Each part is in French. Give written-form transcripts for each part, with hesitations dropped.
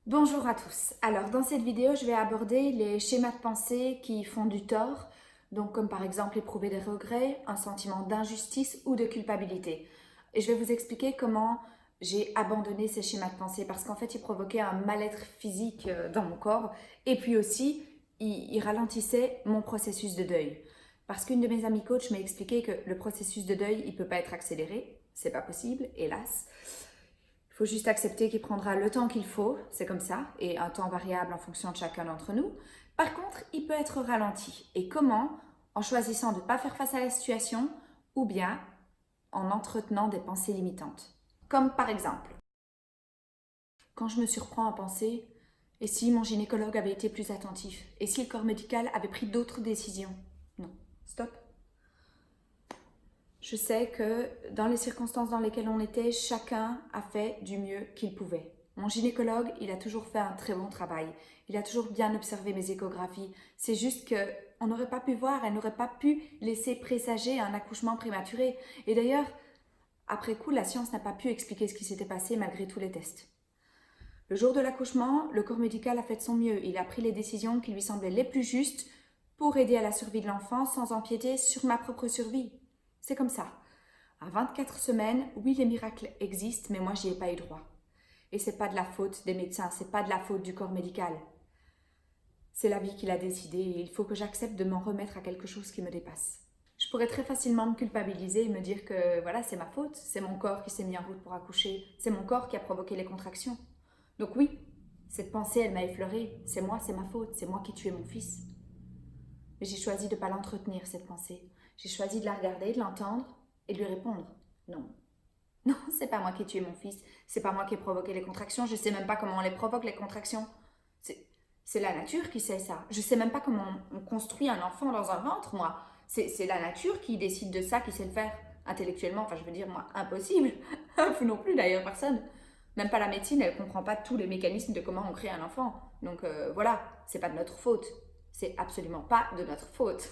Bonjour à tous. Alors dans cette vidéo, je vais aborder les schémas de pensée qui font du tort, donc comme par exemple éprouver des regrets, un sentiment d'injustice ou de culpabilité. Et je vais vous expliquer comment j'ai abandonné ces schémas de pensée parce qu'en fait, ils provoquaient un mal-être physique dans mon corps et puis aussi, ils ralentissaient mon processus de deuil. Parce qu'une de mes amies coach m'a expliqué que le processus de deuil, il ne peut pas être accéléré, c'est pas possible, hélas. Il faut juste accepter qu'il prendra le temps qu'il faut, c'est comme ça, et un temps variable en fonction de chacun d'entre nous. Par contre, il peut être ralenti. Et comment? En choisissant de ne pas faire face à la situation ou bien en entretenant des pensées limitantes. Comme par exemple, quand je me surprends à penser, et si mon gynécologue avait été plus attentif? Et si le corps médical avait pris d'autres décisions? Non, stop. Je sais que dans les circonstances dans lesquelles on était, chacun a fait du mieux qu'il pouvait. Mon gynécologue, il a toujours fait un très bon travail. Il a toujours bien observé mes échographies. C'est juste que on n'aurait pas pu voir, elle n'aurait pas pu laisser présager un accouchement prématuré. Et d'ailleurs, après coup, la science n'a pas pu expliquer ce qui s'était passé malgré tous les tests. Le jour de l'accouchement, le corps médical a fait de son mieux. Il a pris les décisions qui lui semblaient les plus justes pour aider à la survie de l'enfant sans empiéter sur ma propre survie. C'est comme ça. À 24 semaines, oui, les miracles existent, mais moi, j'y ai pas eu droit. Et c'est pas de la faute des médecins, c'est pas de la faute du corps médical. C'est la vie qui l'a décidé et il faut que j'accepte de m'en remettre à quelque chose qui me dépasse. Je pourrais très facilement me culpabiliser et me dire que voilà, c'est ma faute, c'est mon corps qui s'est mis en route pour accoucher, c'est mon corps qui a provoqué les contractions. Donc oui, cette pensée, elle m'a effleurée, c'est moi, c'est ma faute, c'est moi qui ai tué mon fils. Mais j'ai choisi de ne pas l'entretenir, cette pensée. J'ai choisi de la regarder, de l'entendre et de lui répondre. Non, non, c'est pas moi qui ai tué mon fils, c'est pas moi qui ai provoqué les contractions, je sais même pas comment on les provoque les contractions. C'est la nature qui sait ça. Je sais même pas comment on construit un enfant dans un ventre, moi. C'est la nature qui décide de ça, qui sait le faire. Intellectuellement, enfin je veux dire, moi, impossible. Vous non plus d'ailleurs, personne. Même pas la médecine, elle comprend pas tous les mécanismes de comment on crée un enfant. Donc voilà, c'est pas de notre faute. C'est absolument pas de notre faute.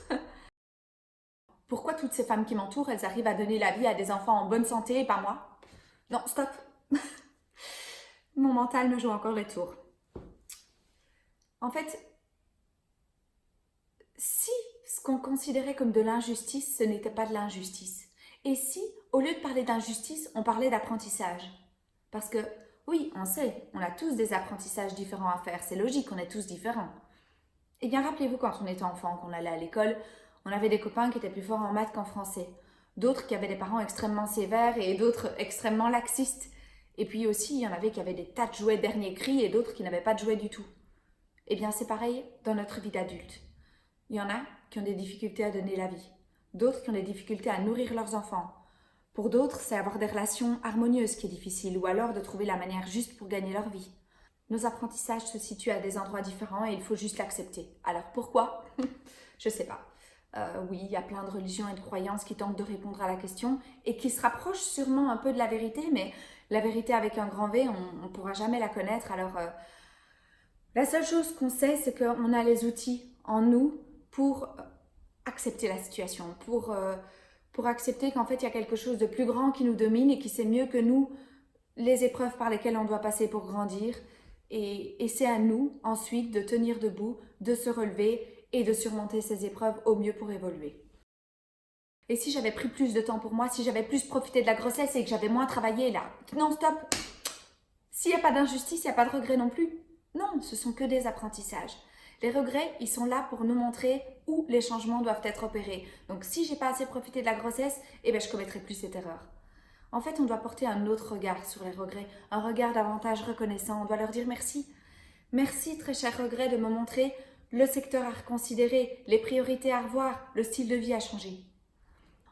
Pourquoi toutes ces femmes qui m'entourent, elles arrivent à donner la vie à des enfants en bonne santé et pas moi? Non, stop. Mon mental me joue encore les tours. En fait, si ce qu'on considérait comme de l'injustice, ce n'était pas de l'injustice? Et si, au lieu de parler d'injustice, on parlait d'apprentissage? Parce que, oui, on sait, on a tous des apprentissages différents à faire, c'est logique, on est tous différents. Eh bien, rappelez-vous quand on était enfant, qu'on allait à l'école, on avait des copains qui étaient plus forts en maths qu'en français, d'autres qui avaient des parents extrêmement sévères et d'autres extrêmement laxistes. Et puis aussi, il y en avait qui avaient des tas de jouets dernier cri et d'autres qui n'avaient pas de jouets du tout. Eh bien, c'est pareil dans notre vie d'adulte. Il y en a qui ont des difficultés à donner la vie, d'autres qui ont des difficultés à nourrir leurs enfants. Pour d'autres, c'est avoir des relations harmonieuses qui est difficile, ou alors de trouver la manière juste pour gagner leur vie. Nos apprentissages se situent à des endroits différents et il faut juste l'accepter. Alors pourquoi? Je sais pas. Oui, il y a plein de religions et de croyances qui tentent de répondre à la question et qui se rapprochent sûrement un peu de la vérité, mais la vérité avec un grand V, on ne pourra jamais la connaître. Alors la seule chose qu'on sait, c'est qu'on a les outils en nous pour accepter la situation, pour accepter qu'en fait il y a quelque chose de plus grand qui nous domine et qui sait mieux que nous les épreuves par lesquelles on doit passer pour grandir. Et c'est à nous ensuite de tenir debout, de se relever et de surmonter ces épreuves au mieux pour évoluer. Et si j'avais pris plus de temps pour moi, si j'avais plus profité de la grossesse et que j'avais moins travaillé là, non stop. S'il n'y a pas d'injustice, il n'y a pas de regret non plus. Non, ce sont que des apprentissages. Les regrets, ils sont là pour nous montrer où les changements doivent être opérés. Donc si j'ai pas assez profité de la grossesse, eh ben je commettrai plus cette erreur. En fait, on doit porter un autre regard sur les regrets, un regard davantage reconnaissant. On doit leur dire merci. Merci, très cher regret, de me montrer le secteur à reconsidérer, les priorités à revoir, le style de vie à changer.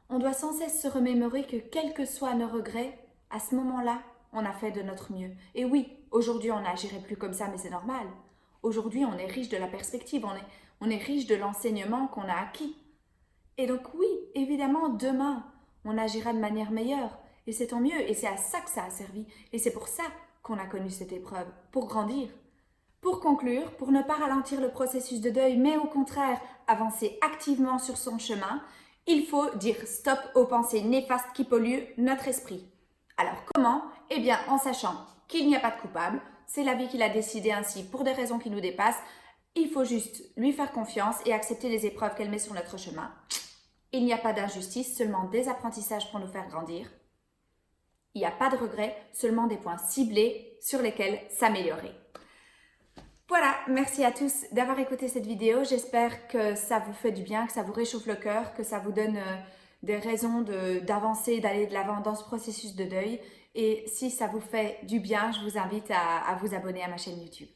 On doit sans cesse se remémorer que quels que soient nos regrets, à ce moment-là, on a fait de notre mieux. Et oui, aujourd'hui, on n'agirait plus comme ça, mais c'est normal. Aujourd'hui, on est riche de la perspective, on est riche de l'enseignement qu'on a acquis. Et donc oui, évidemment, demain, on agira de manière meilleure. Et c'est tant mieux, et c'est à ça que ça a servi. Et c'est pour ça qu'on a connu cette épreuve, pour grandir. Pour conclure, pour ne pas ralentir le processus de deuil, mais au contraire avancer activement sur son chemin, il faut dire stop aux pensées néfastes qui polluent notre esprit. Alors comment? Eh bien en sachant qu'il n'y a pas de coupable, c'est la vie qu'il a décidé ainsi pour des raisons qui nous dépassent. Il faut juste lui faire confiance et accepter les épreuves qu'elle met sur notre chemin. Il n'y a pas d'injustice, seulement des apprentissages pour nous faire grandir. Il n'y a pas de regrets, seulement des points ciblés sur lesquels s'améliorer. Voilà, merci à tous d'avoir écouté cette vidéo. J'espère que ça vous fait du bien, que ça vous réchauffe le cœur, que ça vous donne des raisons d'avancer, d'aller de l'avant dans ce processus de deuil. Et si ça vous fait du bien, je vous invite à vous abonner à ma chaîne YouTube.